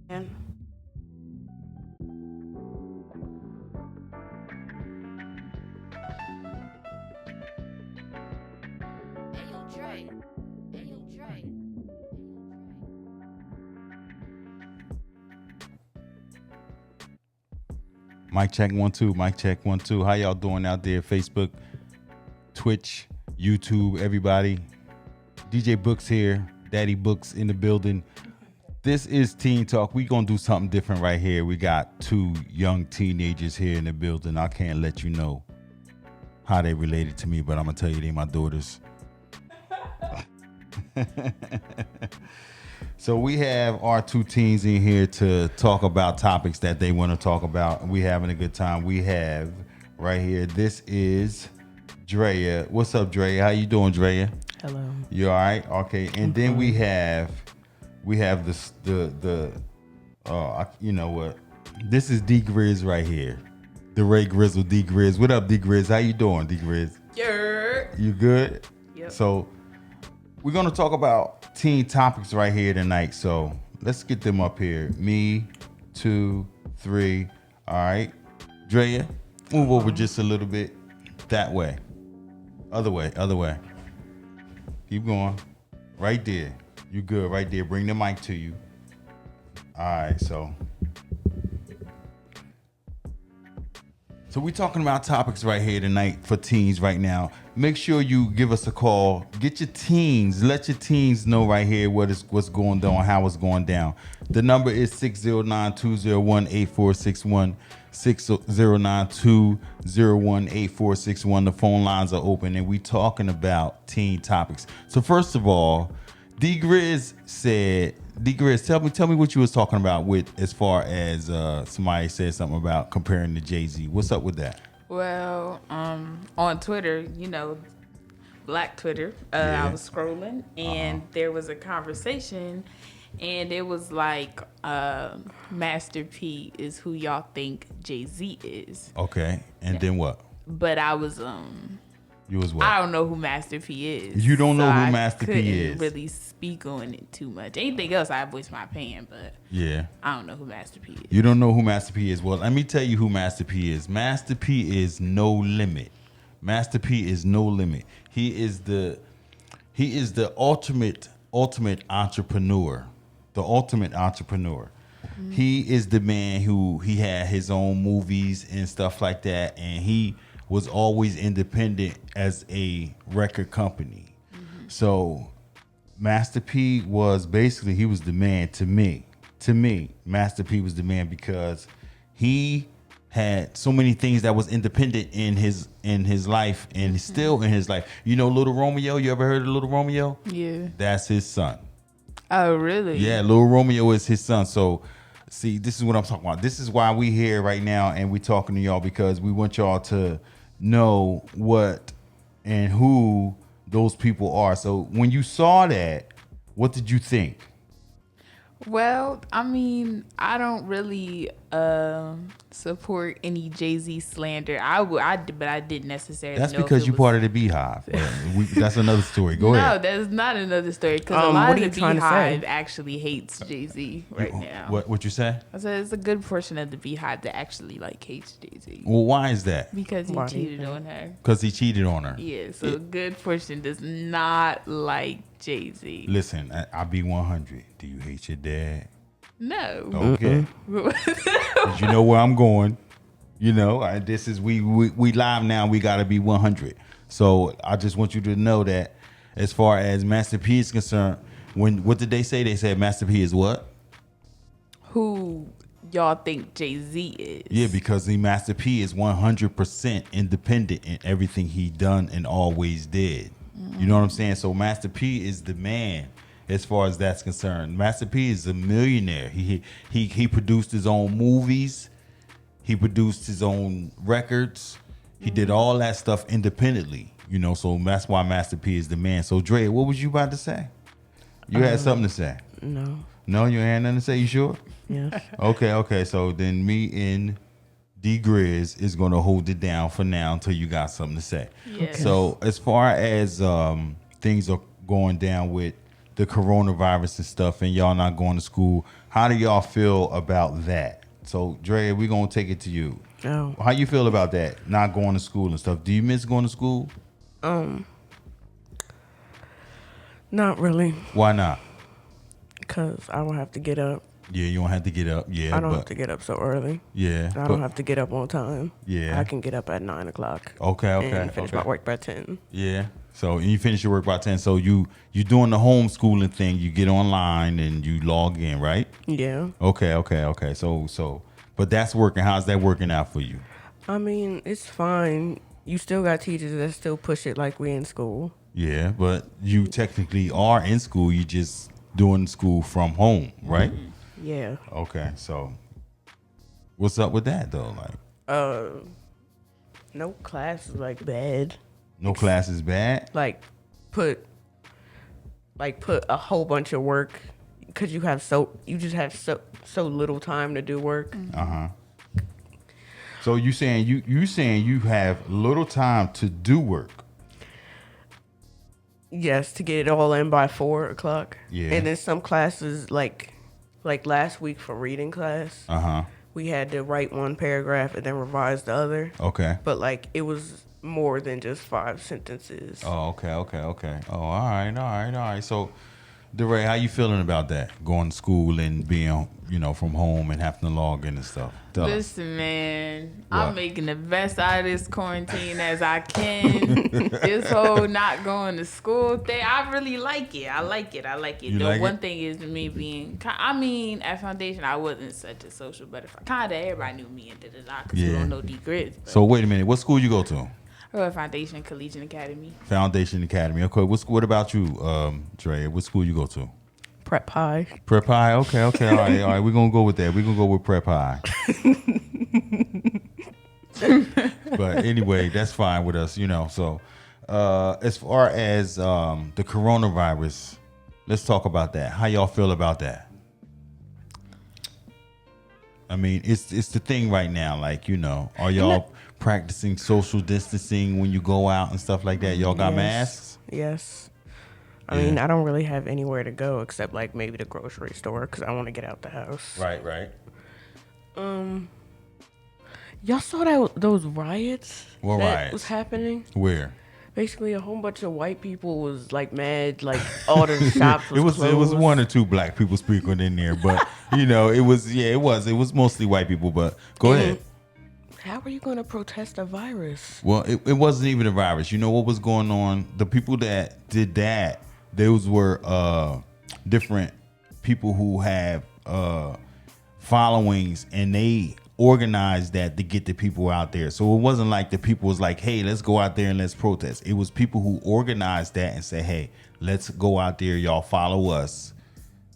And Ayo, Dre. Ayo, Dre. Mic check 1 2. Mic check 1 2. How y'all doing out there? Facebook, Twitch, YouTube, everybody. DJ Books here. Daddy Books in the building. This is Teen Talk. We gonna do something different right here. We got two young teenagers here in the building. I can't let you know how they related to me, but I'm gonna tell you they my daughters. So we have our two teens in here to talk about topics that they want to talk about. We having a good time. We have right here. This is Drea. What's up, Drea? How you doing, Drea? hello. You all right? Okay. And then we have this you know what? This is D Grizz right here. The Ray Grizzle D Grizz. What up, D Grizz? How you doing, D Grizz? You good? Yep. So we're gonna talk about teen topics right here tonight. So let's get them up here. Me, 2, 3. All right. Drea, move over just a little bit. That way. Other way. Other way. Keep going. Right there. You good right there. Bring the mic to you. All right. So we're talking about topics right here tonight for teens right now. Make sure you give us a call. Get your teens. Let your teens know right here what's going on, how it's going down. The number is 609-201-8461. 609-201-8461. The phone lines are open and we talking about teen topics. So first of all, D Grizz said, D Grizz, tell me what you was talking about with as far as somebody said something about comparing to Jay-Z. What's up with that? Well, on Twitter, Black Twitter, Yeah. I was scrolling and there was a conversation and it was like, Master P is who y'all think Jay-Z is. Okay. And then what? But I was, You was what? I don't know who Master P is. You don't know who I Master P couldn't is. really speak on it too much. Anything else, I voice my opinion, but Yeah. I don't know who Master P is. You don't know who Master P is. Well, let me tell you who Master P is. Master P is no limit. Master P is no limit. He is the ultimate entrepreneur. The ultimate entrepreneur. He is the man who he had his own movies and stuff like that, and he was always independent as a record company. So Master P was basically, he was the man to me. To me, Master P was the man because he had so many things that was independent in his life and still in his life. You know Little Romeo? You ever heard of Little Romeo? Yeah. That's his son. Oh, really? Yeah, Little Romeo is his son. So, see, this is what I'm talking about. This is why we here right now and we talking to y'all because we want y'all to know what and who those people are. So, when you saw that, what did you think? Well, I mean, I don't really support any Jay-Z slander. But I didn't necessarily. That's know if because it you was- part of the Beehive. That's another story. Go No, ahead. that's not another story. Because a What lot are of you the trying to say? Beehive actually hates Jay-Z right now. What you say? I said it's a good portion of the Beehive that actually hates Jay-Z Well, why is that? because he Why do you cheated think? on her. Because he cheated on her. Yeah, so a good portion does not like Jay-Z. Listen, I be 100. Do you hate your dad? No. Okay. 'Cause you know where I'm going. You know, this is we live now. We gotta be 100. So I just want you to know that, as far as Master P is concerned, what did they say? They said Master P is what? Who y'all think Jay-Z is? Yeah, because the Master P is 100% independent in everything he done and always did. You know what I'm saying? So Master P is the man as far as that's concerned. Master P is a millionaire. He produced his own movies. He produced his own records. He did all that stuff independently. You know, so that's why Master P is the man. So Dre, what was you about to say? You had something to say. No. No, you had nothing to say. You sure? Yes. Okay. So then me and D Grizz is gonna hold it down for now until you got something to say. Yes. So as far as things are going down with the coronavirus and stuff, and y'all not going to school, How do y'all feel about that? So, Dre, we're gonna take it to you. Oh, How you feel about that? Not going to school and stuff. Do you miss going to school? not really, Why not? because I don't have to get up. Yeah, you don't have to get up. Yeah, I don't but have to get up so early. yeah, I don't have to get up on time. Yeah. I can get up at 9 o'clock. Okay, And finish my work by 10. Yeah. So you finish your work by 10. So you doing the homeschooling thing. You get online and you log in, right? Yeah. Okay. So, but that's working. How's that working out for you? I mean, it's fine. You still got teachers that still push it like we in school. Yeah, but you technically are in school. You just doing school from home, right? Yeah. Okay. So, what's up with that though? Like, No class is like bad. no class is bad. Like put a whole bunch of work because you just have so little time to do work. So you saying you have little time to do work. Yes, to get it all in by 4 o'clock. Yeah. And then some classes like last week for reading class, we had to write one paragraph and then revise the other. Okay. But like it was more than just 5 sentences. Oh, okay. Oh, all right. So, DeRay, how you feeling about that? Going to school and being, from home and having to log in and stuff. Tell us. Listen, man, What? I'm making the best out of this quarantine as I can. This whole not going to school thing, I really like it. I like it. You The like one it? thing is me being, at Foundation, I wasn't such a social butterfly. Kind of everybody knew me and because we Yeah. don't know D Grizz. So wait a minute. What school you go to? I go to Foundation Collegiate Academy. Foundation Academy. Okay. What about you, Dre? What school you go to? Prep high. Prep High. Okay. All right. We're gonna go with that. We're gonna go with Prep High. But anyway, that's fine with us. So, as far as the coronavirus, let's talk about that. How y'all feel about that? I mean, it's the thing right now. Like, are y'all practicing social distancing when you go out and stuff like that? Y'all got Yes. masks? Yes. I Yeah. mean, I don't really have anywhere to go except like maybe the grocery store because I want to get out the house. Right. Y'all saw those riots? What that riots? was happening? Where? Basically, a whole bunch of white people was like mad, like all the shops was It was closed. one or two black people speaking in there, but it was mostly white people. But go ahead. How are you going to protest a virus? Well, it wasn't even a virus. You know what was going on? The people that did that, those were different people who have followings, and they organized that to get the people out there. So it wasn't like the people was like, hey, let's go out there and let's protest. It was people who organized that and say, hey, let's go out there. Y'all follow us.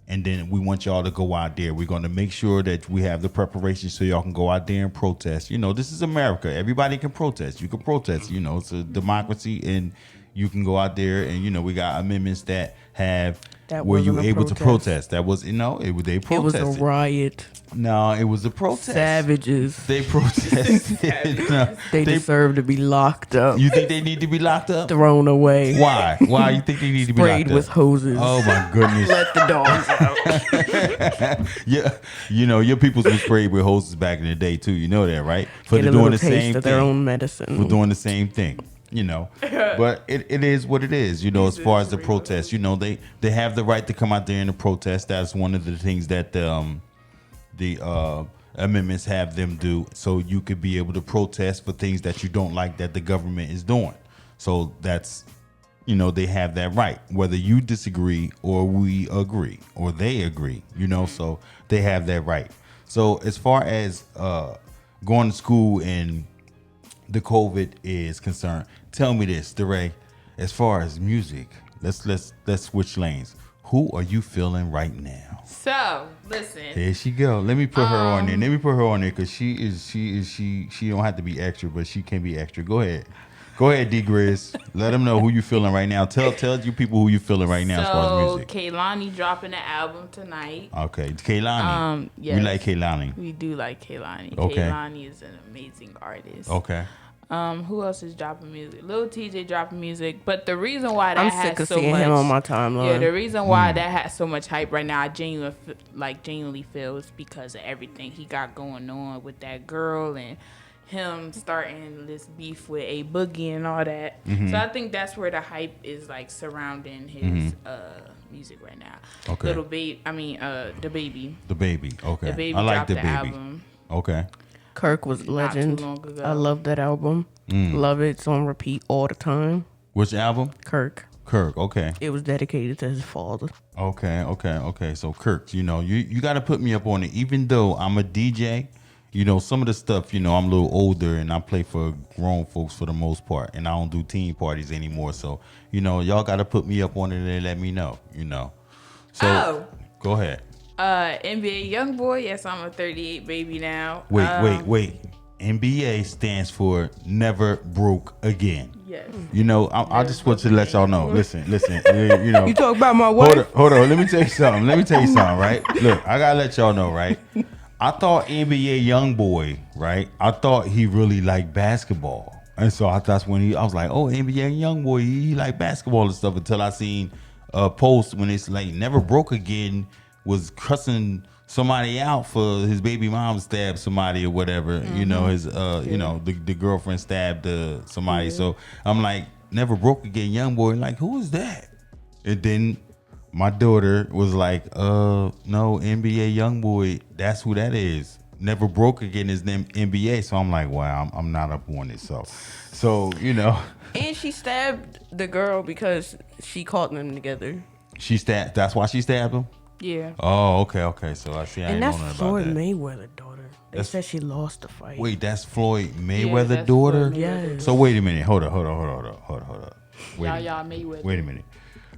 And then we want y'all to go out there. We're going to make sure that we have the preparation so y'all can go out there and protest. This is America. Everybody can protest. You can protest. It's a democracy, and you can go out there. And we got amendments that have That where you wasn't a able to protest. protest. That was they It was protested. a riot. No, it was a protest. Savages. They protested. No, They deserve to be locked up, You think they need to be locked up? thrown away, Why? Why you think they need to be sprayed locked with up? hoses. Oh my goodness. Let the dogs out. Yeah, your peoples were sprayed with hoses back in the day too. You know that, right? For Get a doing little the taste same of their thing. own medicine. For doing the same thing. But it is what it is. As far as the protest, they have the right to come out there and to protest. That's one of the things that the amendments have them do, so you could be able to protest for things that you don't like that the government is doing. So that's they have that right, whether you disagree or we agree or they agree. So they have that right. So as far as going to school and the COVID is concerned, tell me this, DeRay. As far as music, let's switch lanes. Who are you feeling right now? So, listen. There she go. Let me put her on there. Let me put her on there because she don't have to be extra, but she can be extra. Go ahead, D Grizz. Let them know who you feeling right now. Tell you people who you feeling right now as far as music. Kaylani dropping the album tonight. Okay, Kaylani. Yes. We like Kaylani. We do like Kaylani. Okay. Kaylani is an amazing artist. Okay. Who else is dropping music? Lil TJ dropping music, but the reason why that I'm has sick of so seeing much, him on my timeline. yeah, the reason why that has so much hype right now, I genuinely feel is because of everything he got going on with that girl and him starting this beef with A Boogie and all that. So I think that's where the hype is like surrounding his music right now. Okay. The baby. The baby. Okay. The baby I like dropped the the baby. album. Okay. Kirk was Not too legend. long ago. I love that album. Love it. It's on repeat all the time. Which album? Kirk. Kirk. Okay. It was dedicated to his father. Okay. So Kirk, you got to put me up on it. Even though I'm a DJ, some of the stuff, I'm a little older and I play for grown folks for the most part, and I don't do teen parties anymore. So, y'all got to put me up on it and let me know. So go ahead. NBA YoungBoy. Yes, I'm a 38 baby now. Wait. NBA stands for Never Broke Again. Yes. I just want to let y'all know. Listen. You talk about my Hold wife? on, hold on. Let me tell you something. Right? Look, I gotta let y'all know, right? I thought NBA YoungBoy, right? I thought he really liked basketball, and so that's when I was like, oh, NBA YoungBoy, he like basketball and stuff. Until I seen a post when it's like Never Broke Again was cussing somebody out for his baby mom stabbed somebody or whatever. His the girlfriend stabbed somebody. So I'm like, Never Broke Again YoungBoy. Like, who is that? And then my daughter was like, no, NBA YoungBoy, that's who that is. Never Broke Again is them NBA. So I'm like, wow, I'm not up on it. So And she stabbed the girl because she caught them together. she stabbed. That's why she stabbed him. Yeah. Oh, okay. So I see. I And ain't that's know nothing Floyd about that. Mayweather daughter. They That's- said she lost the fight. Wait, that's Floyd Mayweather that's daughter. Floyd Yes. So wait a minute. Hold up. Wait, Y'all Mayweather. wait a minute.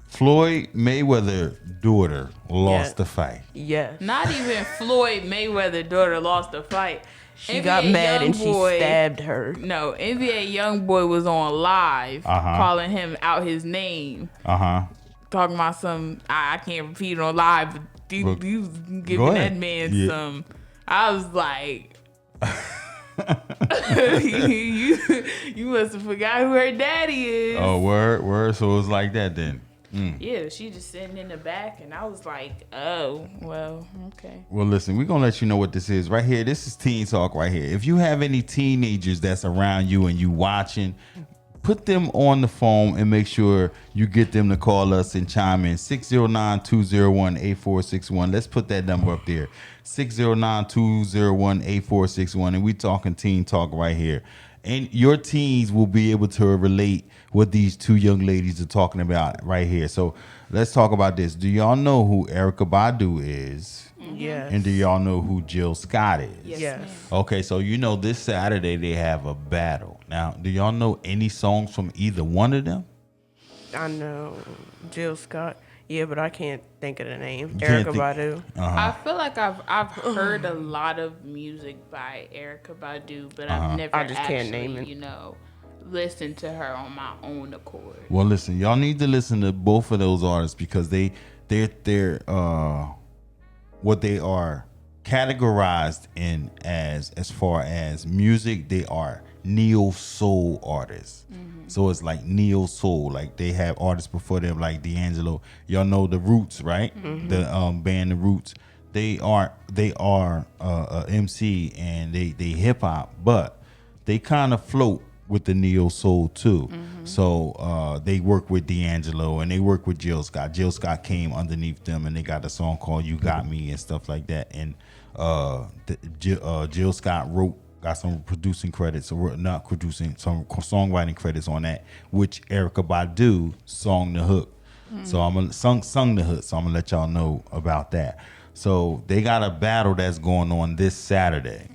Floyd Mayweather daughter lost Yeah. the fight. Yes. Not even Floyd Mayweather daughter lost the fight. She got mad and she stabbed her. No, NBA YoungBoy was on live calling him out his name, talking about I can't repeat it on live, but Well, he was go giving ahead. that man Yeah. some. I was like, you must have forgot who her daddy is. Oh, word. So it was like that then. Yeah, she just sitting in the back, and I was like, oh, well, okay. Well, listen, we're going to let you know what this is right here. This is Teen Talk right here. If you have any teenagers that's around you and you watching, put them on the phone and make sure you get them to call us and chime in. 609-201-8461. Let's put that number up there. 609-201-8461. And we talking Teen Talk right here. And your teens will be able to relate what these two young ladies are talking about right here. So let's talk about this. Do y'all know who Erykah Badu is? Yes. And do y'all know who Jill Scott is? Yes. ma'am. Okay, so this Saturday they have a battle. Now, do y'all know any songs from either one of them? I know. Jill Scott. Yeah, but I can't think of the name. can't Erykah think- Badu. I feel like I've heard a lot of music by Erykah Badu, but I've never I just actually, can't name it. listened to her on my own accord. Well, listen, y'all need to listen to both of those artists because they're what they are categorized in as far as music, they are neo soul artists. So it's like neo soul, like they have artists before them like D'Angelo. Y'all know the Roots, right? The band The Roots. They are a MC and they hip hop, but they kind of float with the neo soul too. So they work with D'Angelo and they work with Jill Scott. Jill Scott came underneath them and they got a song called "You Got Me" and stuff like that. And Jill Scott got some producing credits, or not producing, some songwriting credits on that, which Erykah Badu sung the hook. So I'm gonna sung the hook. So I'm gonna let y'all know about that. So they got a battle that's going on this Saturday.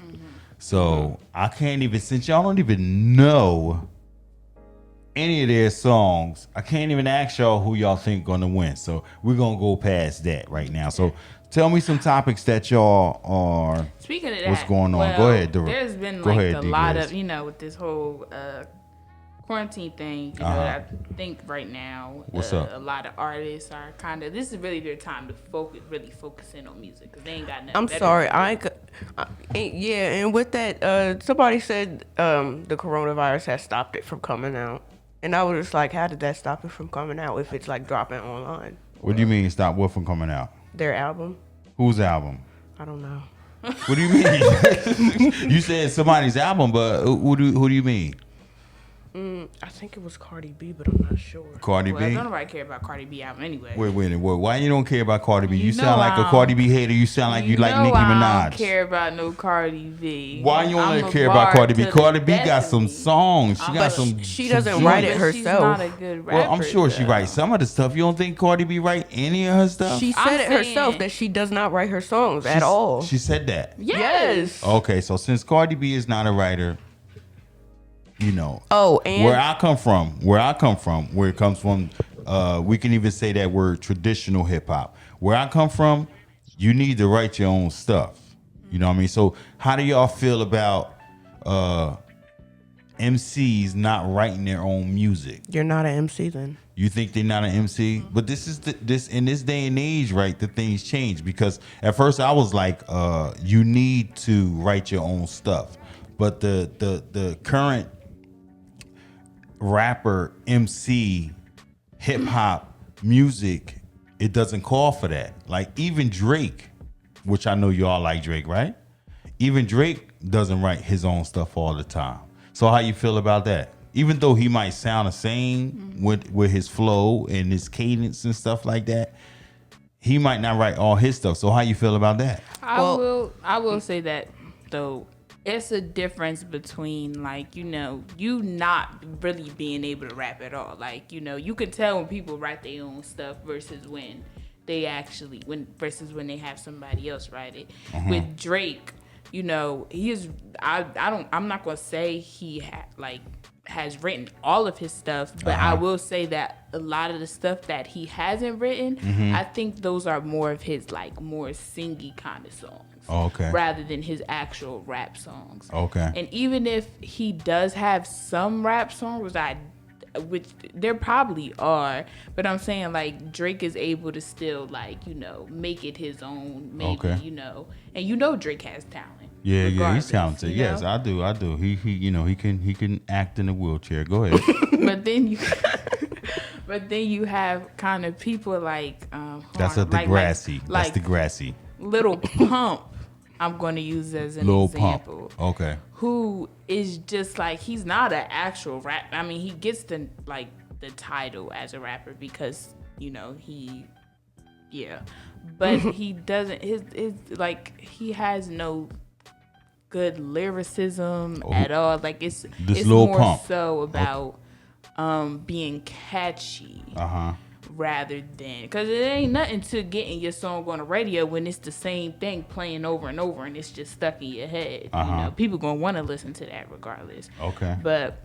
So I can't even, since y'all don't even know any of their songs, I can't even ask y'all who y'all think gonna win. So we're gonna go past that right now. So tell me some topics that y'all are. Speaking of that, What's going on? well, Go ahead, Dora. There's been Go like ahead, a D. lot Grace. of, with this whole quarantine thing. I think right now, What's up? a lot of artists are this is really their time to really focus in on music because they ain't got nothing. I'm better sorry. to do. Yeah, and with that, somebody said the coronavirus has stopped it from coming out. And I was just like, how did that stop it from coming out if it's like dropping online? What do you mean stop what from coming out? Their album? Whose album? I don't know. What do you mean? You said somebody's album, but who do you mean? I think it was Cardi B, but I'm not sure. Cardi Well, B? don't nobody care about Cardi B album anyway. Wait. Why you don't care about Cardi B? You You sound know like a I Cardi B hater. You sound like you like know Nicki I Minaj. don't care about no Cardi B. Why you I'm don't a care bar about Cardi B? to the Cardi B death got of some me. songs. She got But some. she some doesn't joints. write it But she's herself. not a good rapper. Well, I'm sure she though. writes some of the stuff. You don't think Cardi B write any of her stuff? She I'm said it herself saying- that she does not write her songs at She's- all. She said that. Yes. Okay, so since Cardi B is not a writer, you know. Oh, and where I come from, where it comes from, we can even say that word traditional hip hop. Where I come from, you need to write your own stuff. You know what I mean? So how do y'all feel about MCs not writing their own music? you're not an MC then. You think they're not an MC? But this is this in this day and age, right? The things change because at first I was like, you need to write your own stuff. But the current rapper, MC, hip hop music, it doesn't call for that. Like even Drake, which I know y'all like Drake, right? Even Drake doesn't write his own stuff all the time. So how you feel about that? Even though he might sound the same with his flow and his cadence and stuff like that, he might not write all his stuff. So how you feel about that? I will say that though. It's a difference between like, you not really being able to rap at all. Like, you can tell when people write their own stuff versus when they actually versus when they have somebody else write it. With Drake, he is I'm not gonna say he has written all of his stuff, but I will say that a lot of the stuff that he hasn't written, I think those are more of his like more singy kind of songs. Okay. Rather than his actual rap songs. Okay. And even if he does have some rap songs, which there probably are, but I'm saying like Drake is able to still like, make it his own, maybe, Okay. and Drake has talent. Yeah, he's regardless, talented. you know? Yes, I do. He can act in a wheelchair. Go ahead. But then you have kind of people like That's a Degrassi. That's Degrassi. Little Pump. I'm going to use as an Lil example. Pump. Okay. Who is just like, he's not an actual rap. I mean, he gets the title as a rapper because but he doesn't. His he has no good lyricism at all. Like it's Lil more Pump. so about being catchy. Rather than, because it ain't nothing to getting your song on the radio when it's the same thing playing over and over and it's just stuck in your head. People gonna want to listen to that regardless. Okay. But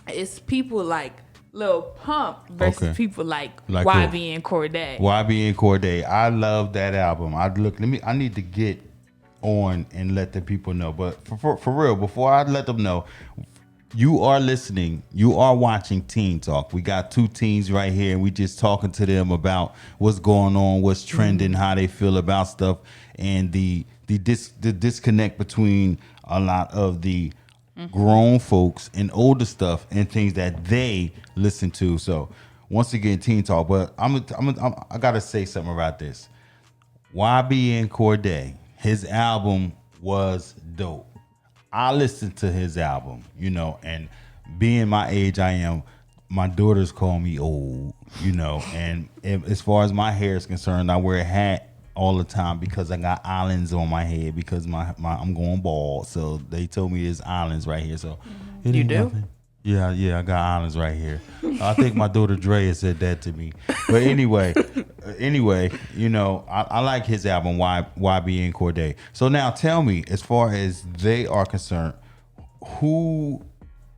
it's people like Lil Pump versus Okay. people like Like YB and Cordae. YB and Cordae. I love that album. I need to get on and let the people know. But for real, before I let them know, you are listening, you are watching Teen Talk. We got two teens right here, and we just talking to them about what's going on, what's trending, how they feel about stuff, and the disconnect between a lot of the grown folks and older stuff and things that they listen to. So once again, Teen Talk. But I gotta say something about this. YB and Cordae, his album was dope. I listened to his album, and being my age I am, my daughters call me old, and as far as my hair is concerned, I wear a hat all the time because I got islands on my head because I'm going bald. So they told me there's islands right here. So it You ain't do? nothing. Yeah, I got islands right here. I think my daughter Drea said that to me. But anyway, I like his album, YB and Cordae. So now tell me, as far as they are concerned,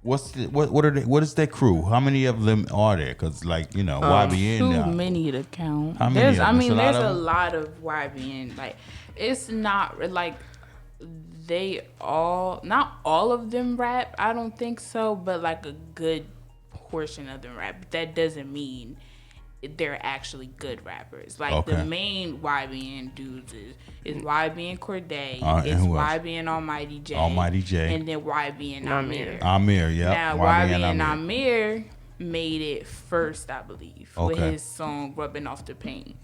what is their crew? How many of them are there? Because YB Too and many to count. How many of them? There's a of them? lot of YB and it's not like not all of them rap. I don't think so, but like a good portion of them rap. That doesn't mean they're actually good rappers. Like Okay. the main YBN dudes is YBN Corday, And is who else? YBN Almighty J, Almighty J. and then YBN Amir. Amir. Amir, yeah. Now YBN Amir made it first, I believe, with Okay. his song "Rubbing Off the Paint,"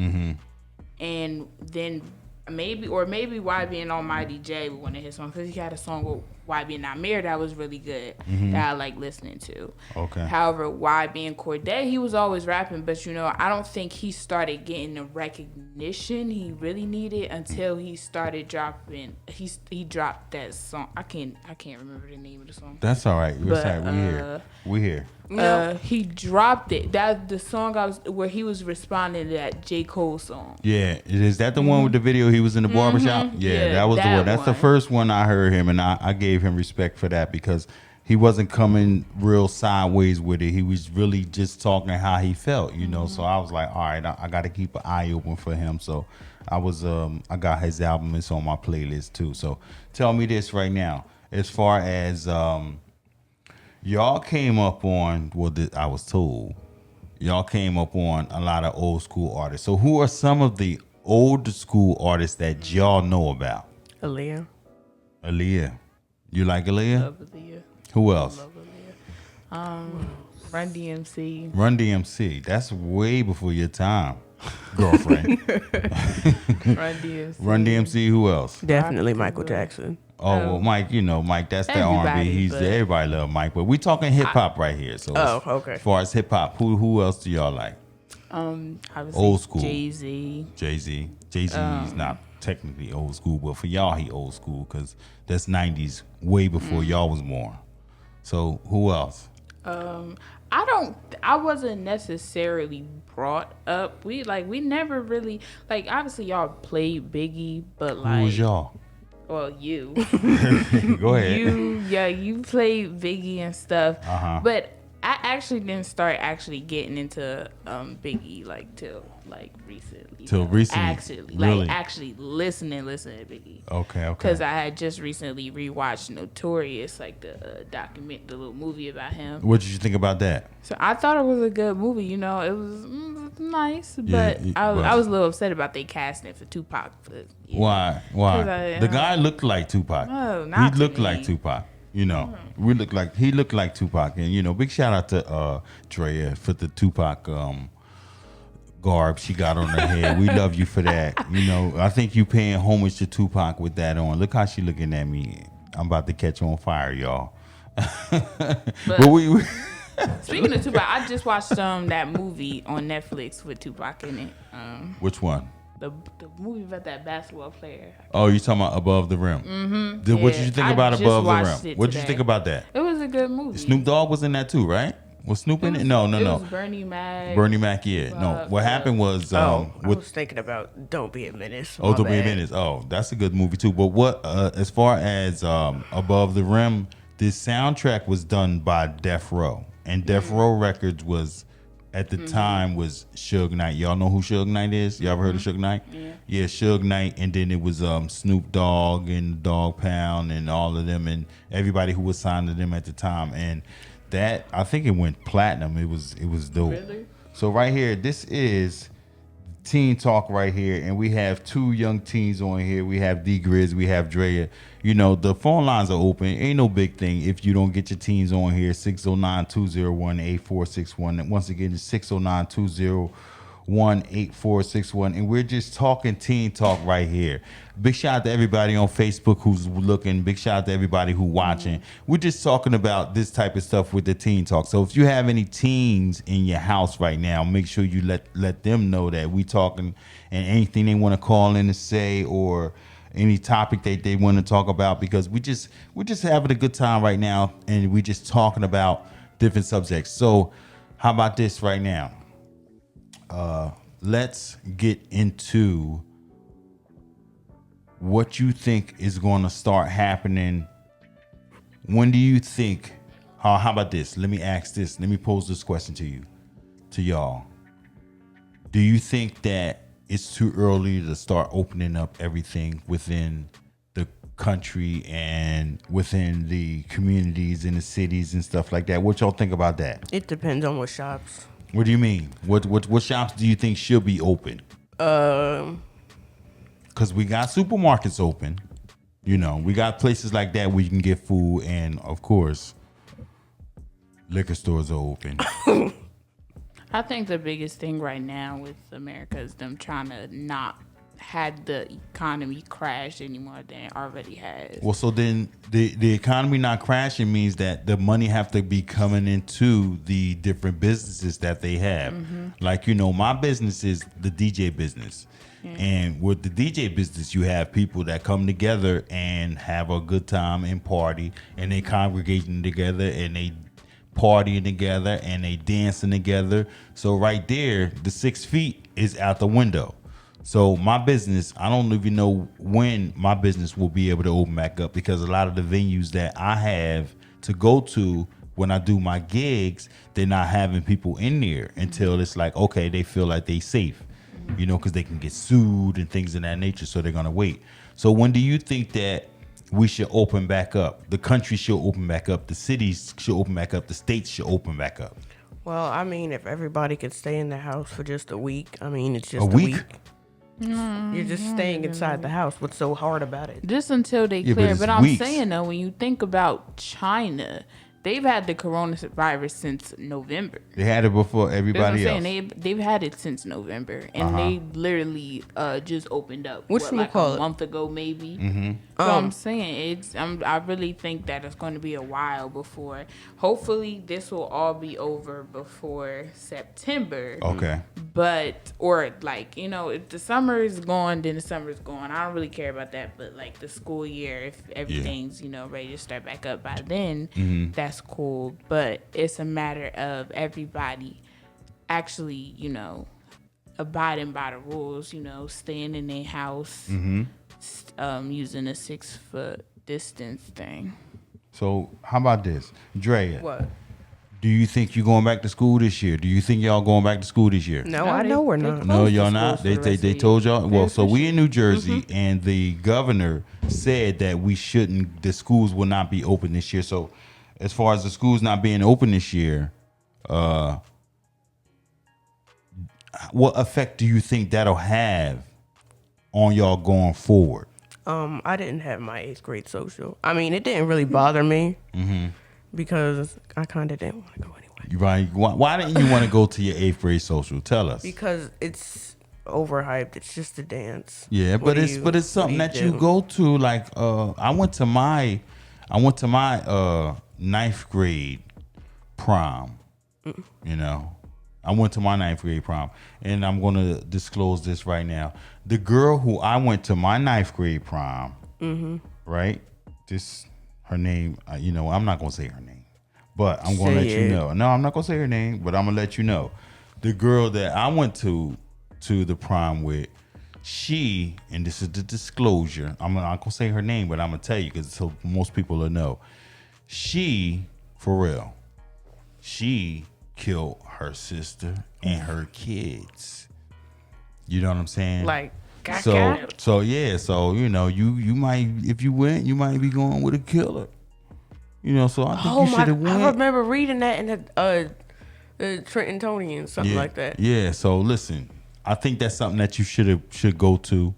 and then maybe YBN Almighty J with one of his songs, because he had a song with YBN Amir that was really good that I like listening to. Okay. However, YBN Corday, he was always rapping, but I don't think he started getting the recognition he really needed until he started dropping. He dropped that song. I can't remember the name of the song. That's all right. But, We here. He dropped it. That the song where he was responding to that J. Cole song. Yeah, is that the one with the video? He was in the barbershop. Yeah, Yeah, that was the that one. That's the one. first one I heard him, and I gave him respect for that because he wasn't coming real sideways with it. He was really just talking how he felt, So I was like, all right, I got to keep an eye open for him. So I got his album. It's on my playlist too. So tell me this right now, as far as y'all came up on, I was told, y'all came up on a lot of old school artists. So who are some of the old school artists that y'all know about? Aaliyah. Aaliyah. You like Aaliyah? Love Aaliyah. Who else? Love Aaliyah. Run DMC. Run DMC. That's way before your time, girlfriend. Run DMC. Run DMC. Who else? Definitely Michael Jackson. Oh, well, Mike. Mike. That's the R&B. Everybody, but- Everybody love Mike, but we talking hip hop right here. So Okay. As far as hip hop, who else do y'all like? Obviously Old school. Jay-Z. Jay-Z. Jay-Z is not technically old school, but for y'all, he old school because that's 90s, way before y'all was born. So who else? I wasn't necessarily brought up. We never really, obviously y'all played Biggie, but Who was y'all? well, you. Go ahead. You played Biggie and stuff. Uh-huh. But I actually didn't start getting into Biggie till recently. Till recently? Actually, Really? actually listening to Biggie. Okay. Because I had just recently rewatched Notorious, the the little movie about him. What did you think about that? So I thought it was a good movie. It was nice, Yeah, but it I was. was a little upset about they casting for Tupac. But, Why? 'Cause I- The guy looked like Tupac. No, not He to looked me. like Tupac. He looked like Tupac, and big shout out to Drea for the Tupac garb she got on her head. We love you for that. I think you paying homage to Tupac with that on. Look how she looking at me. I'm about to catch on fire, y'all. But we Speaking of Tupac, I just watched that movie on Netflix with Tupac in it. which one? The movie about that basketball player. Oh, you talking about Above the Rim? Mm-hmm. What did you think I about just Above the watched Rim? it What did you today. think about that? It was a good movie. Snoop Dogg was in that too, right? Was Snoop in it? No. It was Bernie Mac. Bernie Mac, yeah. No, what happened was I with was thinking about Don't Be a Menace. Oh, My Don't Be a bad. Menace. Oh, that's a good movie too. But what as far as Above the Rim, this soundtrack was done by Death Row, and Death Row Records was at the time was Suge Knight. Y'all know who Suge Knight is? Y'all ever heard of Suge Knight? Yeah, Suge Knight, and then it was Snoop Dogg and Dogg Pound and all of them and everybody who was signed to them at the time. And that I think it went platinum. It was dope. Really? So right here, this is Teen Talk right here, and we have two young teens on here. We have D Grizz, we have Drea. The phone lines are open. Ain't no big thing if you don't get your teens on here. 609-201-8461. Once again, it's 609-201-8461. And we're just talking Teen Talk right here. Big shout out to everybody on Facebook who's looking. Big shout out to everybody who's watching. We're just talking about this type of stuff with the Teen Talk. So if you have any teens in your house right now, make sure you let them know that we talking, and anything they want to call in and say, or any topic that they want to talk about, because we're just having a good time right now, and we just talking about different subjects. So how about this right now? Let's get into what you think is going to start happening. When do you think, how about this? Let me ask this. Let me pose this question to y'all. Do you think that it's too early to start opening up everything within the country and within the communities and the cities and stuff like that? What y'all think about that? It depends on what shops. What do you mean? What shops do you think should be open? Because we got supermarkets open. You know, we got places like that where you can get food, and of course, liquor stores are open. I think the biggest thing right now with America is them trying to not have the economy crash any more than it already has. Well, so then the economy not crashing means that the money have to be coming into the different businesses that they have. Like, you know, my business is the DJ business. And with the DJ business, you have people that come together and have a good time and party, and they congregating together and they partying together and they dancing together. So right there, the 6 feet is out the window. So my business, I don't even know when my business will be able to open back up, because a lot of the venues that I have to go to when I do my gigs, they're not having people in there until it's like, okay, they feel like they safe, you know, because they can get sued and things of that nature. So they're going to wait. So when do you think that we should open back up? The country should open back up. The cities should open back up. The states should open back up. Well, I mean, if everybody could stay in the house for just a week, I mean, it's just A a week? week. You're just staying inside the house. What's so hard about it? Just until they Yeah, but clear. it's But I'm weeks. saying though, when you think about China, they've had the coronavirus since November. They had it before That's what I'm everybody else. saying. They've had it since November, and they literally just opened up. Like Whatchamacallit? a month ago, maybe. So I'm saying I really think that it's going to be a while before. Hopefully, this will all be over before September. Okay. But or like, you know, if the summer is gone, then the summer is gone. I don't really care about that. But like the school year, if everything's, you know, ready to start back up by then, that's cool. But it's a matter of everybody actually, you know, abiding by the rules, you know, staying in their house, using a 6 foot distance thing. So how about this, Drea? What? Do you think you're going back to school this year? Do you think y'all going back to school this year? No, I know we're they not. No, closed y'all the not. schools They for the rest they of the told year. y'all. Well, so we in New Jersey, Mm-hmm. and the governor said that we shouldn't. The schools will not be open this year. So, as far as the schools not being open this year, what effect do you think that'll have on y'all going forward? I didn't have my 8th grade social. I mean, it didn't really bother me because I kind of didn't want to go anyway. You right? Why didn't you want to go to your 8th grade social? Tell us. Because it's overhyped. It's just a dance. Yeah, What but do it's what something do that you do? go to. Like I went to my 9th grade prom. You know, I went to my 9th grade prom, and I'm gonna disclose this right now. The girl who I went to my 9th grade prom, right? This her name. You know, I'm not gonna say her name, but I'm gonna Say let you it. know. No, I'm not gonna say her name, but I'm gonna let you know. The girl that I went to the prom with, she, and this is the disclosure, I'm not gonna say her name, but I'm gonna tell you because so most people will know. She, for real, she killed her sister and her kids. You know what I'm saying? Like, So yeah, so you know, you might, if you went, you might be going with a killer. You know, so I think oh you my! should have went. I remember reading that in the Trentonian, something like that. Yeah, so listen, I think that's something that you should go to.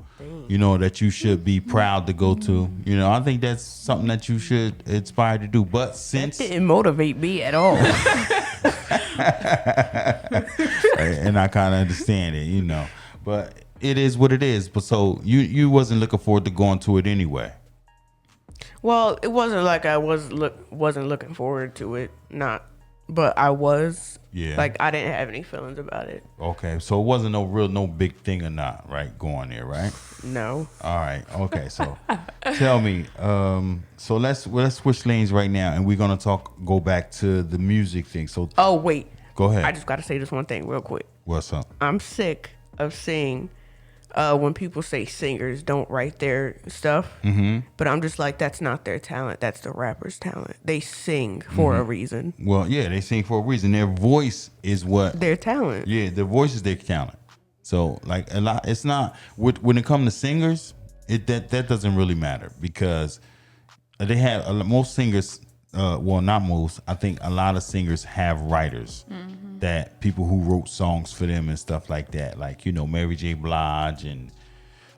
You know, that you should be proud to go to. You know, I think that's something that you should aspire to do. But since Didn't motivate me at all. and I kind of understand it, you know, but it is what it is. But so you wasn't looking forward to going to it anyway. Well, it wasn't like I wasn't looking forward to it. Not, but I was. Yeah. Like I didn't have any feelings about it. Okay, so it wasn't no big thing or not, right? Going there, right? No. All right. Okay. So, tell me. So let's switch lanes right now, and we're gonna go back to the music thing. So, Oh wait. go ahead. I just got to say this one thing real quick. What's up? I'm sick of seeing when people say singers don't write their stuff. But I'm just like, that's not their talent. That's the rapper's talent. They sing for a reason. Well, yeah, they sing for a reason. Their voice is what. Their talent. Yeah, their voice is their talent. So, like a lot, it's not when it comes to singers. That doesn't really matter because they have most singers well, not most. I think a lot of singers have writers that people who wrote songs for them and stuff like that. Like Mary J. Blige and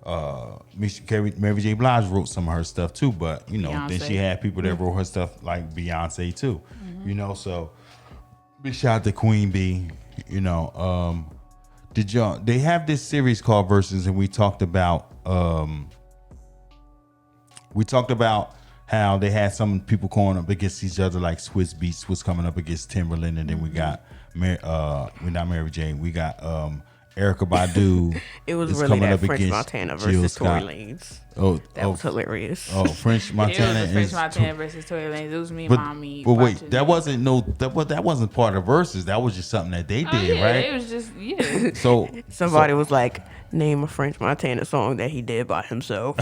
Mary J. Blige wrote some of her stuff too. But then Beyonce. she had people that wrote her stuff like Beyonce too. So big shout out to Queen Bee. Did y'all? They have this series called Versus, and we talked about how they had some people going up against each other, like Swiss Beats was coming up against Timberland, and then we got we're not Mary Jane, we got Erykah Badu. It was is really coming that up French against Montana Jill versus Tory Scott. Lanez. That Was hilarious. French It Montana. was the French is- Montana versus Tory Lanez. It was me and But, mommy. but wait, watching that it. wasn't that wasn't part of Versus. That was just something that they Oh, did, yeah, right? It was just So Somebody was like, name a French Montana song that he did by himself.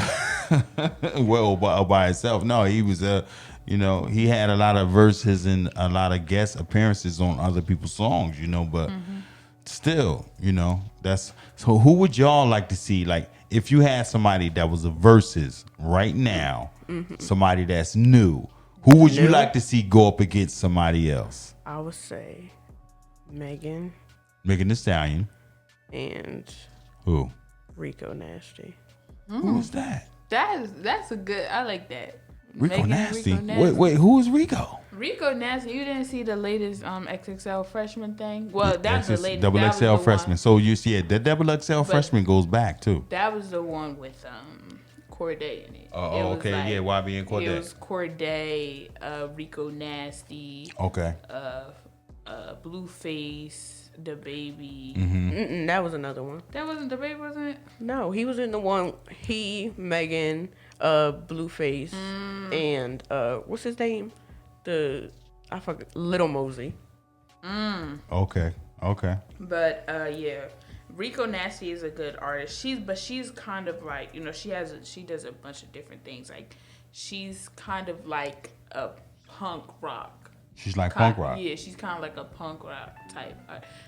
well by itself. No, he was he had a lot of verses and a lot of guest appearances on other people's songs, but still, that's so who would y'all like to see? Like if you had somebody that was a versus right now, somebody that's new, who would you New? like to see go up against somebody else? I would say Megan Megan Thee Stallion. and Who? Rico Nasty. Who is that? that's a good. I like that. Rico Megan, Nasty. Rico Nasty. Wait, who is Rico? Rico Nasty. You didn't see the latest XXL freshman thing? Well, that's the XS latest. Double that was XL the freshman. One, So you see it. The double XL freshman goes back too. that was the one with Corday in it. Oh, It was okay, yeah, YB and Corday. It was Corday, Rico Nasty, Okay. Blueface, the baby. Mm-mm, that was another one. That wasn't the baby, wasn't it? No, he was in the one. He, Megan, Blueface, and what's his name? I forgot. Little Mosey. Okay. But yeah, Rico Nasty is a good artist. She's kind of like, she does a bunch of different things. Like she's kind of like a punk rock. She's like punk rock. Yeah, she's kind of like a punk rock type.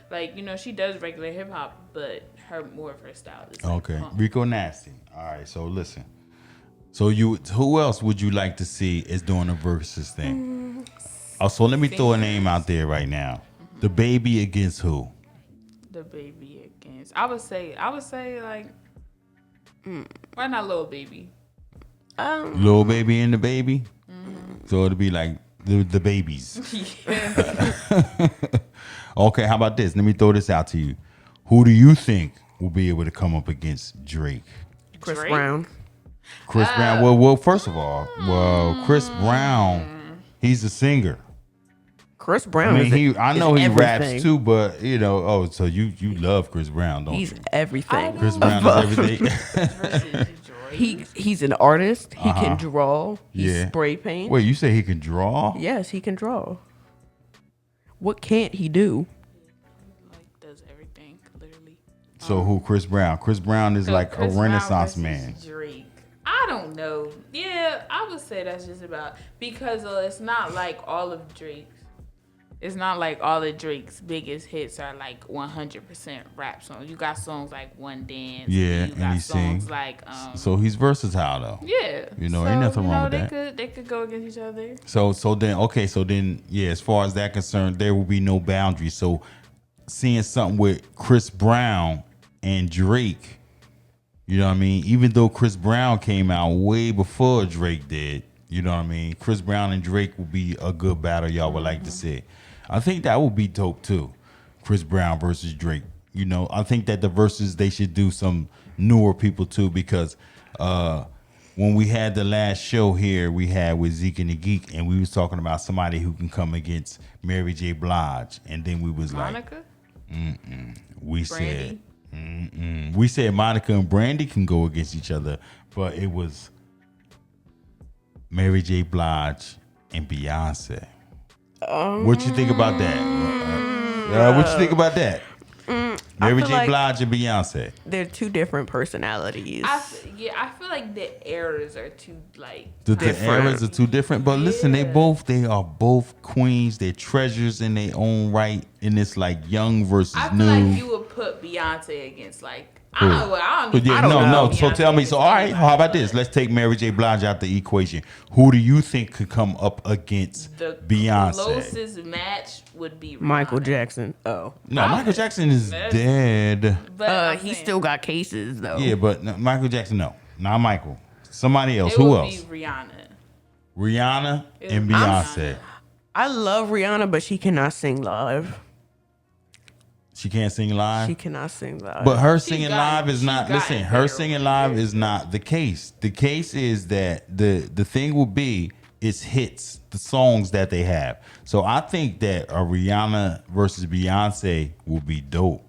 Like she does regular hip hop, but more of her style is like Okay. punk. Rico Nasty. All right. So listen. So who else would you like to see is doing a versus thing? Oh, so let me throw a name out there right now. The Baby against who? The baby against. I would say like, why not Lil Baby? Lil Baby and the Baby. So it'll be like the babies. Okay, how about this? Let me throw this out to you. Who do you think will be able to come up against Drake? Chris Drake? Brown. Chris Brown. Well, first of all, Chris Brown, he's a singer. Chris I Brown. mean, I know he raps everything. too, but so you love Chris Brown, don't He's you? everything. Chris Brown is everything. Versus Drake. He's an artist. He can draw. He Yeah. spray paint. Wait, you say he can draw? Yes, he can draw. What can't he do? Like does everything literally. So who? Chris Brown. Chris Brown is So like Chris a Brown Renaissance versus man. Drake. I don't know. Yeah, I would say that's just about because it's not like all of Drake's. It's not like all of Drake's biggest hits are like 100% rap songs. You got songs like One Dance. Yeah, you and got he songs sing. like So he's versatile though. yeah. ain't nothing wrong with they that. They could go against each other. So then yeah, as far as that concerned, there will be no boundaries. So seeing something with Chris Brown and Drake, you know what I mean? Even though Chris Brown came out way before Drake did, you know what I mean? Chris Brown and Drake will be a good battle y'all would like to see. I think that would be dope too. Chris Brown versus Drake. I think that the verses they should do some newer people too, because when we had the last show here, we had with Zeke and the Geek, and we was talking about somebody who can come against Mary J. Blige, and then we was Monica? we Brandy? said, we said Monica and Brandy can go against each other, but it was Mary J. Blige and Beyonce. What you think about that? What you think about that? Mary feel J. like- Blige and Beyonce. They're two different personalities. I feel like the eras are too like The Different. eras are too different, but listen, they are both queens. They're treasures in their own right. And it's like young versus I feel new. like you would put Beyonce against like I don't know. But yeah, I don't know. no. So tell me. So all right, how about this? Let's take Mary J. Blige out the equation. Who do you think could come up against The Beyonce? closest match would be Rihanna. Michael Jackson. Oh, No, Michael Jackson is dead. But I'm he saying still got cases though. Yeah, but no, Michael Jackson, no, not Michael. Somebody else. it Who would else? be Rihanna. Rihanna and would be Beyonce. I love Rihanna, but she cannot sing live. She can't sing live. She cannot sing live. But her singing gotten- live is she's not. gotten Listen, her better singing over live the is not the case. The case is that the thing will be is hits, the songs that they have. So I think that a Rihanna versus Beyonce will be dope.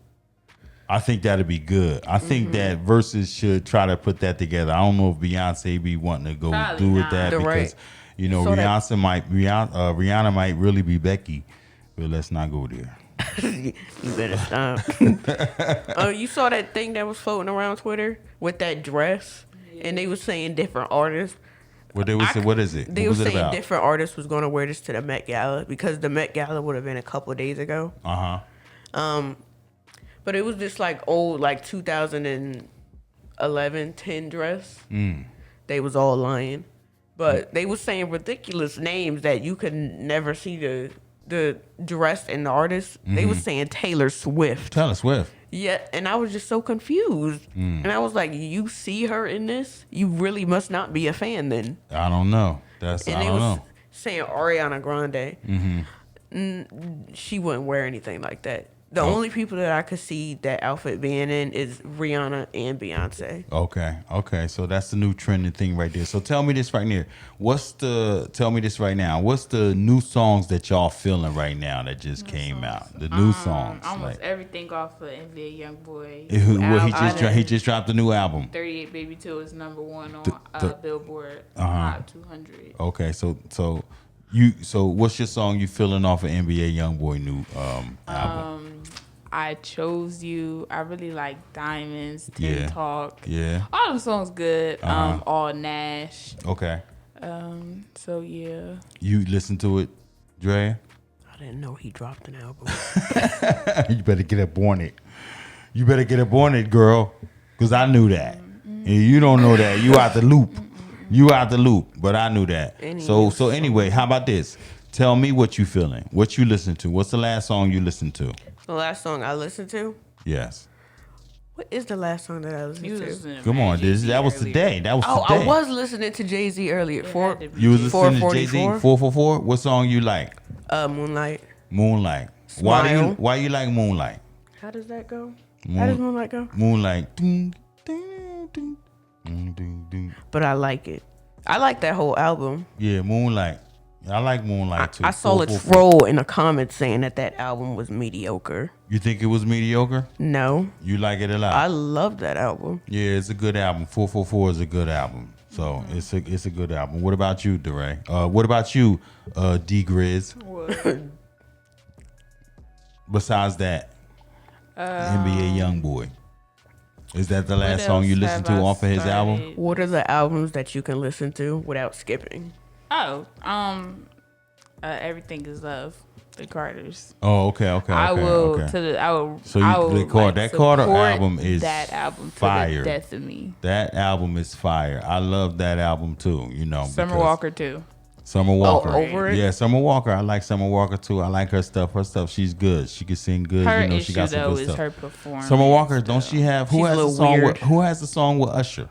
I think that'd be good. I think that versus should try to put that together. I don't know if Beyonce be wanting to go Probably do with not. that The because right. you know So that- Rihanna might really be Becky, but let's not go there. You better stop. You saw that thing that was floating around Twitter with that dress, and they was saying different artists. What they was what is it? They What was was it saying about? different artists was going to wear this to the Met Gala because the Met Gala would have been a couple of days ago. But it was this like old like 2011, 10 dress. They was all lying, but they was saying ridiculous names that you could never see the dress and the artist. They was saying Taylor Swift. Taylor Swift. Yeah, and I was just so confused. And I was like, you see her in this? You really must not be a fan then. I don't know. That's And I they don't was know. saying Ariana Grande. She wouldn't wear anything like that. The only people that I could see that outfit being in is Rihanna and Beyonce. Okay. So that's the new trending thing right there. So tell me this right here. Tell me this right now. What's the new songs that y'all feeling right now that just came out? The new songs. Almost Like, everything off of NBA Youngboy. he just dropped a new album. 38 Baby 2 is number one on the- Billboard Hot 200. Okay, so what's your song you feeling off of NBA Youngboy new album? I Chose You. I really like Diamonds, Tin Yeah. Talk. Yeah. All the songs good. All Nash. Okay. So yeah. You listen to it, Dre? I didn't know he dropped an album. You better get up on it. You better get up on it, girl. Because I knew that. And you don't know that. You out the loop. You out the loop. But I knew that. So anyway, how about this? Tell me what you feeling. What you listen to. What's the last song you listened to? The last song I listened to? Yes. What is the last song that I listened You to? listening to Come on. Jay-Z That was earlier. today. That was Oh, today. I was listening to Jay-Z earlier. had to be. You was listening to Jay-Z 444? 444? What song you like? Moonlight. Moonlight. Smile. Why you like Moonlight? How does that go? How does Moonlight go? Moonlight. Ding, ding, ding, ding, ding, ding. But I like it. I like that whole album. Yeah, Moonlight. I like Moonlight too. I saw a 444. troll in the comments saying that album was mediocre. You think it was mediocre? No, You like it a lot? I love that album. Yeah, it's a good album. 444 is a good album. So it's a good album. What about you, DeRay? What about you, D Grizz? Besides that, NBA Youngboy. Is that the last song you listened to off of his album? What are the albums that you can listen to without skipping? Oh, Everything Is Love, the Carters. Oh, okay. I will to the I will. So you- I will, the Car- that Carter support album is that album fire. to the death of me. That album is fire. I love that album too. You know, Summer because- Walker too. Summer Walker. Over It? Yeah, Summer Walker. I like Summer Walker too. I like her stuff. Her stuff, she's good. She can sing good. Her you know, issue she got some though good is stuff. her performance. Summer Walker, don't though. she have? She's Who a has the little song? weird. Who has the song with Usher?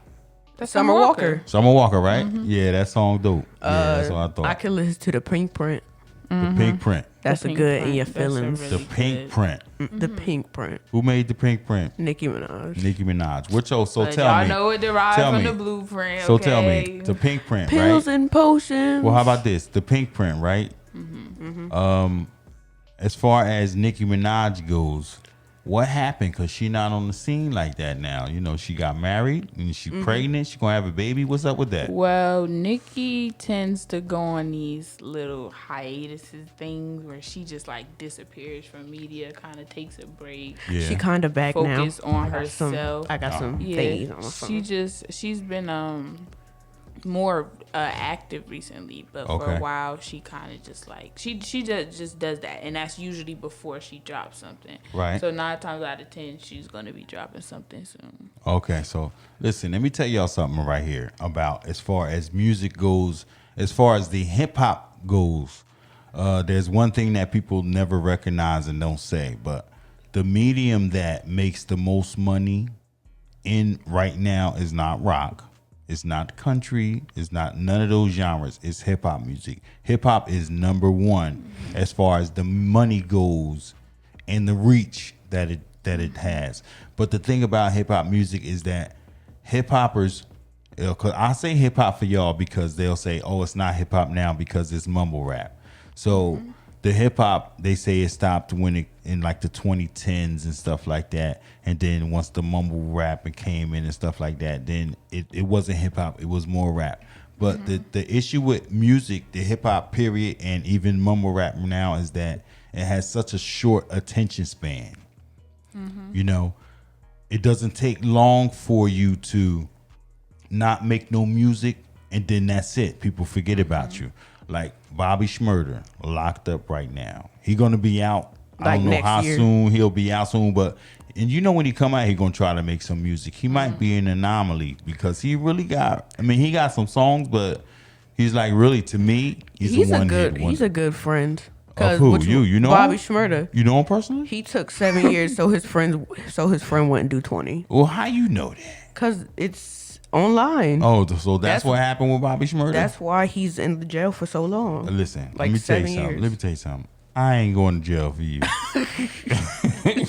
That's Summer Walker. Summer Walker, right? Yeah, that song dope. Yeah, that's what I thought. I can listen to the Pink Print. The Pink Print. That's The a Pink good in Print. your That's a feelings. really The Pink good. Print. The Pink Print. Who made the Pink Print? Nicki Minaj. Nicki Minaj. What yo? So But tell y'all me. know it derived Tell from me. the blueprint. So okay? tell me, the Pink Print, Pills right? and potions. Well, how about this? The Pink Print, right? As far as Nicki Minaj goes, what happened? Cause she not on the scene like that now. You know, she got married and she pregnant. She gonna have a baby. What's up with that? Well, Nikki tends to go on these little hiatuses things where she just like disappears from media, kind of takes a break. Yeah. She kind of back now. Focus on I got some- herself. I got some things on my phone. She's been more active recently, but for Okay. a while she kind of just like she just does that, and that's usually before she drops something. Right. So 9 times out of 10 she's gonna be dropping something soon. Okay, so listen, let me tell y'all something right here about as far as music goes, as far as the hip hop goes. There's one thing that people never recognize and don't say, but the medium that makes the most money in right now is not rock, it's not country, it's not none of those genres. It's hip hop music. Hip hop is number one as far as the money goes and the reach that it has. But the thing about hip hop music is that hip hoppers, cause I say hip hop for y'all because they'll say, "Oh, it's not hip hop now because it's mumble rap." So the hip hop, they say it stopped when it in like the 2010s and stuff like that. And then once the mumble rap came in and stuff like that, then it wasn't hip hop, it was more rap. But the issue with music, the hip hop period, and even mumble rap now is that it has such a short attention span. You know, it doesn't take long for you to not make no music and then that's it. People forget about you. Like Bobby Shmurda, locked up right now. He gonna be out. I Like don't know next how year. soon he'll be out soon, but and you know when he come out, he gonna try to make some music. He might be an anomaly because he really got. I mean, he got some songs, but he's like really to me, he's a one hit he's a good friend. Of who? what You know Bobby him? Shmurda. You know him personally? He took 7 years so his friend wouldn't do 20. Well, how you know that? Cause it's online. Oh, so that's That's- what happened with Bobby Shmurda. That's why he's in the jail for so long. Listen, like let me tell you 7 something. years. Let me tell you something. I ain't going to jail for you.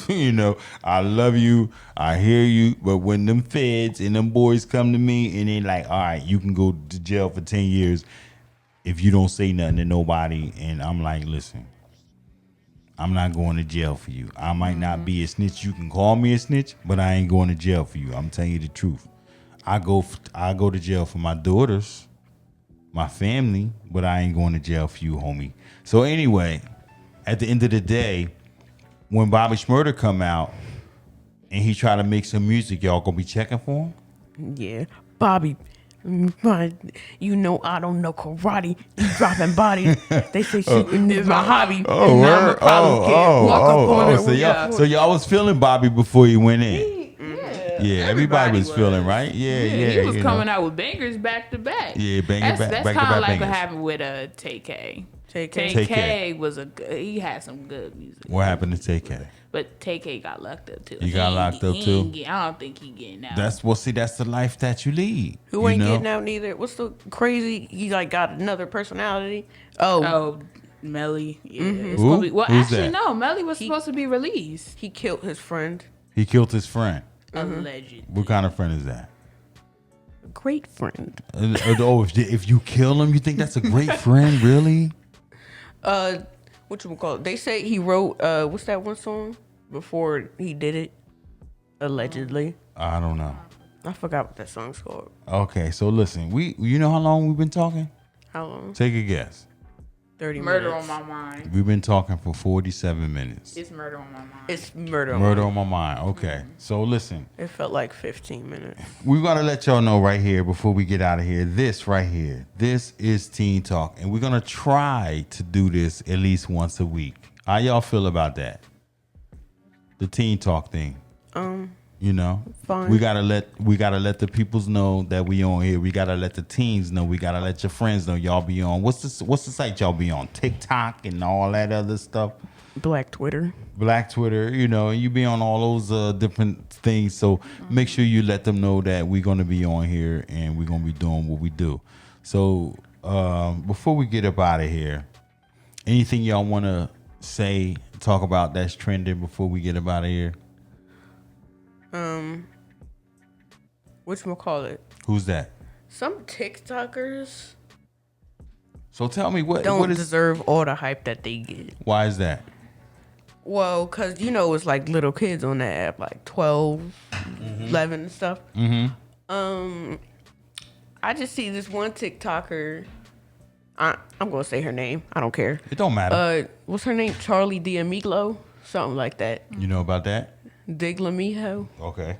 You know, I love you. I hear you. But when them feds and them boys come to me and they like, all right, you can go to jail for 10 years if you don't say nothing to nobody. And I'm like, listen, I'm not going to jail for you. I might not be a snitch. You can call me a snitch, but I ain't going to jail for you. I'm telling you the truth. I go to jail for my daughters, my family, but I ain't going to jail for you, homie. So anyway, at the end of the day, when Bobby Shmurda come out and he try to make some music, y'all gonna be checking for him? Yeah, Bobby. You know I don't know karate. You dropping bodies. They say shooting is my hobby. and I'ma probably walk up on her So with y'all, a- so y'all was feeling Bobby before he went in. Yeah, everybody was was. feeling right. Yeah, He was you coming know. out with bangers back to back. Yeah, That's back to kind back of like bangers. what happened with TK. TK. TK was he had some good music. What happened to TK? But TK got locked up too. He got locked up, too? I don't think he getting out. That's that's the life that you lead. Who you ain't know? getting out neither? What's the crazy? He like got another personality. Oh, Melly. Yeah, it's Who? gonna be, well, Who's actually, that? no. Melly was supposed to be released. he killed his friend. He killed his friend. Alleged. What kind of friend is that? A great friend. If you kill him, you think that's a great friend? Really? Whatchamacallit? They say he wrote what's that one song before he did it? Allegedly. I don't know. I forgot what that song's called. Okay, so listen, you know how long we've been talking? How long? Take a guess. 30 Murder minutes. on my mind. We've been talking for 47 minutes. It's murder on my mind. It's murder. Murder on my mind. Okay, so listen, It felt like 15 minutes. we gotta let y'all know right here before we get out of here. This right here, this is Teen Talk, and we're gonna try to do this at least once a week. How y'all feel about that? The Teen Talk thing. You know, Fine. we gotta let the peoples know that we on here. We gotta let the teens know. We gotta let your friends know y'all be on. What's the site y'all be on? TikTok and all that other stuff. Black Twitter. Black Twitter, you know, and you be on all those different things. So make sure you let them know that we're gonna be on here and we're gonna be doing what we do. So before we get up out of here, anything y'all wanna say, talk about that's trending before we get up out of here? Whatchamacallit? Who's that? Some TikTokers So tell me what don't is deserve all the hype that they get. why is that? Well, because, it's like little kids on that app, like 12, 11 and stuff. I just see this one TikToker. I'm going to say her name. I don't care. It don't matter. What's her name? Charlie D'Amelio? Something like that. You know about that? Diglamijo. Okay.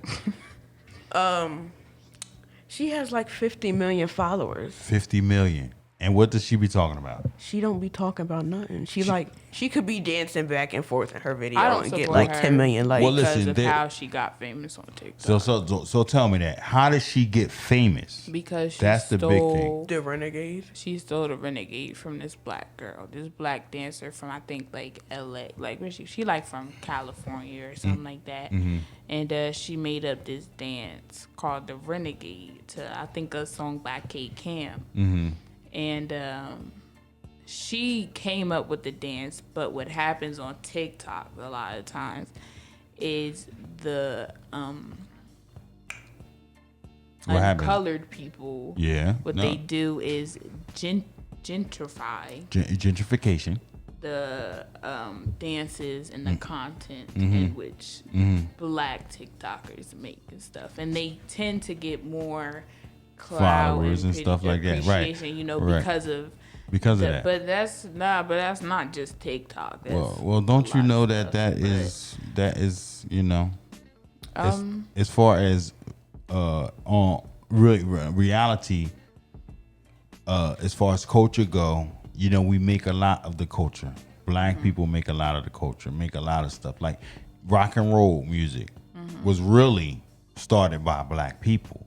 She has like 50 million followers. 50 million. And what does she be talking about? She don't be talking about nothing. She could be dancing back and forth in her video I don't and get support like her. 10 million likes. Well, Because listen, of there- how she got famous on TikTok. So tell me that. How did she get famous? Because she That's the big thing. stole, The Renegade. she stole the Renegade from this black girl, this black dancer from I think like LA, like where she like from California or something like that, and she made up this dance called the Renegade to I think a song by Kate Cam, and she came up with the dance. But what happens on TikTok a lot of times is the What happens? uncolored people. Yeah. What no. they do is gentrify Gentrification. the dances and the content in which black TikTokers make and stuff, and they tend to get more clout Followers and stuff like that, right. appreciation, you know, Right. Because of that. But that's not just TikTok. That's Well, don't a you lot know of that stuff, that is you know, as far as on reality, as far as culture go, you know, we make a lot of the culture. Black people make a lot of the culture, make a lot of stuff. Like rock and roll music was really started by black people.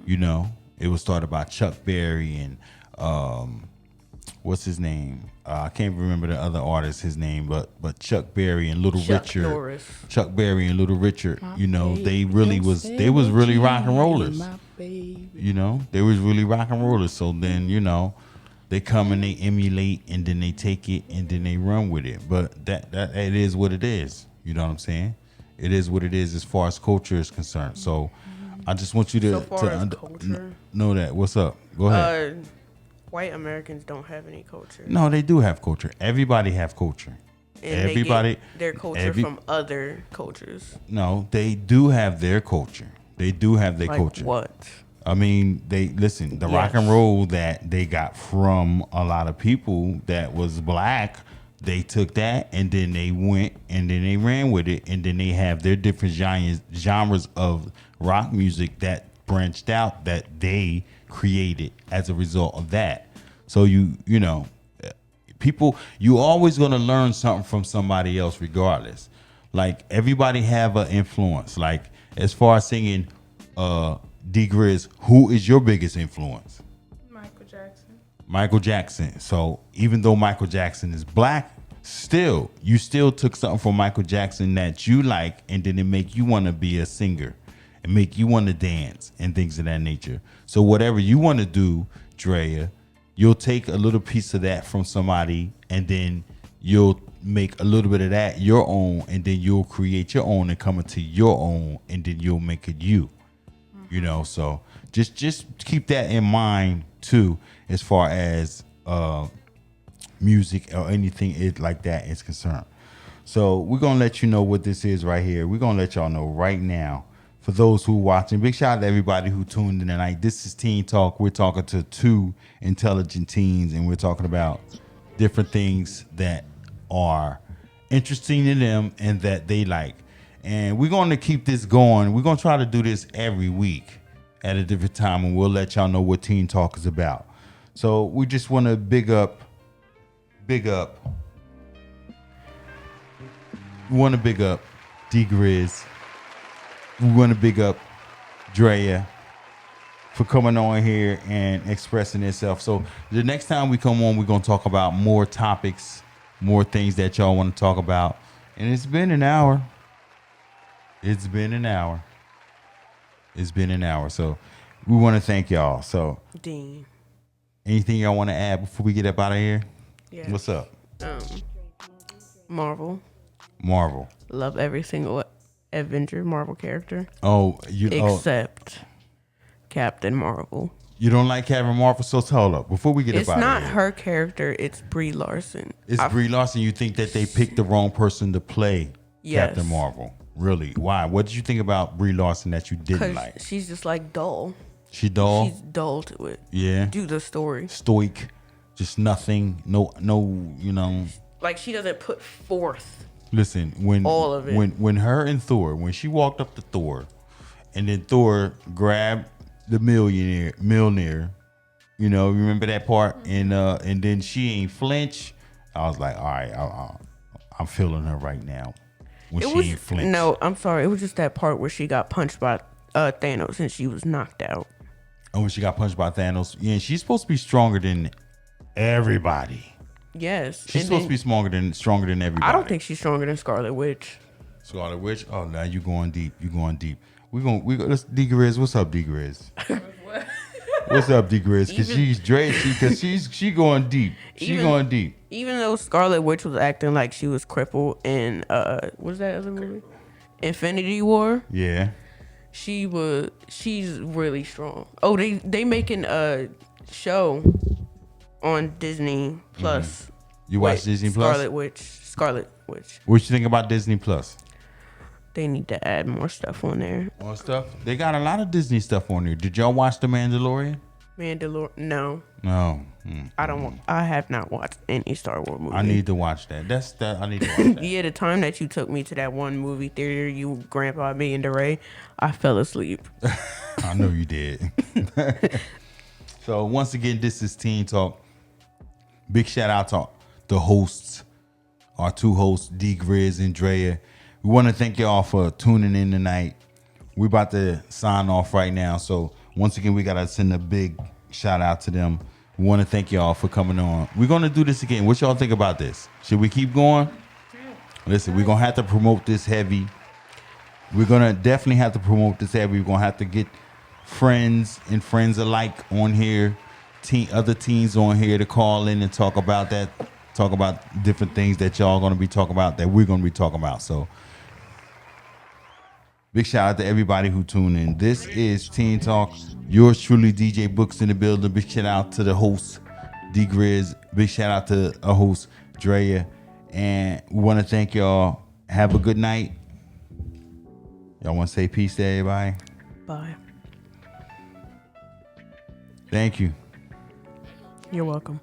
You know, it was started by Chuck Berry and what's his name? I can't remember the other artist, his name, but Chuck Berry and Little Chuck Richard. Norris. Chuck Berry and Little Richard. You know, they was really rock and rollers. You know, they was really rock and rollers. So then, you know, they come and they emulate and then they take it and then they run with it. But that it is what it is. You know what I'm saying? It is what it is as far as culture is concerned. So I just want you to, So far as culture? know that. What's up? Go ahead. White Americans don't have any culture. No, they do have culture. Everybody have culture. And Everybody they get their culture from other cultures. No, they do have their culture. They do have their Like culture. what? I mean, they listen, the rock Yes. and roll that they got from a lot of people that was black, they took that and then they went and then they ran with it, and then they have their different genres of rock music that branched out that they created as a result of that. So you know, people, you always gonna learn something from somebody else regardless. Like everybody have an influence. Like as far as singing, D Grizz, who is your biggest influence? Michael Jackson. Michael Jackson. So even though Michael Jackson is black, you still took something from Michael Jackson that you like, and then it make you want to be a singer and make you want to dance and things of that nature. So whatever you want to do, Drea, you'll take a little piece of that from somebody and then you'll make a little bit of that your own, and then you'll create your own and come into your own, and then you'll make it you. You know, so just keep that in mind too, as far as music or anything like that is concerned. So we're gonna let you know what this is right here. We're gonna let y'all know right now. For those who watching, big shout out to everybody who tuned in tonight. This is Teen Talk. We're talking to two intelligent teens, and we're talking about different things that are interesting to them and that they like. And we're going to keep this going. We're going to try to do this every week at a different time, and we'll let y'all know what Teen Talk is about. So we just want to big up. We want to big up D Grizz. We want to big up Drea for coming on here and expressing itself. So the next time we come on, we're going to talk about more topics, more things that y'all want to talk about. And it's been an hour. It's been an hour. So we want to thank y'all. So Dean. anything y'all want to add before we get up out of here? Yeah. What's up? Marvel. Love every single Avenger Marvel character Oh, except Captain Marvel. you don't like Captain Marvel? So hold up. Before we get It's up out not of here. her character. It's Brie Larson. It's Brie Larson. You think that they picked the wrong person to play Yes. Captain Marvel? Really? Why? What did you think about Brie Larson that you didn't Because like? she's just like dull. She dull? She's dull to it. Yeah. Do the story. Stoic. Just nothing. No, you know. Like she doesn't put forth. Listen, when All of it. when her and Thor, when she walked up to Thor, and then Thor grabbed the millionaire, You know, remember that part? And then she ain't flinch. I was like, all right, I'm feeling her right now when It she was ain't flinch. no, I'm sorry. It was just that part where she got punched by Thanos and she was knocked out. Oh, when she got punched by Thanos. Yeah, she's supposed to be stronger than everybody. Yes, She's and supposed to be then stronger than everybody. I don't think she's stronger than Scarlet Witch. Scarlet Witch. Oh, now you going deep. You going deep. We let's D Grizz. What's up, D Grizz? What's up, D Grizz? Because Even- she's Dre. Because she going deep. She Even- going deep. Even though Scarlet Witch was acting like she was crippled in what's that other movie? Infinity War. Yeah. She's really strong. Oh, they making a show on Disney Plus. You watch with Disney Plus? Scarlet Witch. What you think about Disney Plus? They need to add more stuff on there. More stuff. They got a lot of Disney stuff on there. Did y'all watch The Mandalorian? No, No. I have not watched any Star Wars movie. I need to watch that. I need to watch that. Yeah, the time that you took me to that one movie theater, you, Grandpa, me, and DeRay, I fell asleep. I know you did. So once again, this is Teen Talk. Big shout out to the hosts, our two hosts, D Grizz and Drea. We want to thank y'all for tuning in tonight. We're about to sign off right now. So once again, we got to send a big shout out to them. We want to thank y'all for coming on. We're going to do this again. What y'all think about this? Should we keep going? Listen, we're going to have to promote this heavy. We're going to definitely have to promote this heavy. We're going to have to get friends and friends alike on here, other teens on here to call in and talk about that, talk about different things that y'all going to be talking about, that we're going to be talking about. So big shout out to everybody who tuned in. This is Teen Talk. Yours truly, DJ Books in the building. Big shout out to the host, D Grizz. Big shout out to our host, Drea. And we want to thank y'all. Have a good night. Y'all want to say peace to everybody? Bye. Thank you. You're welcome.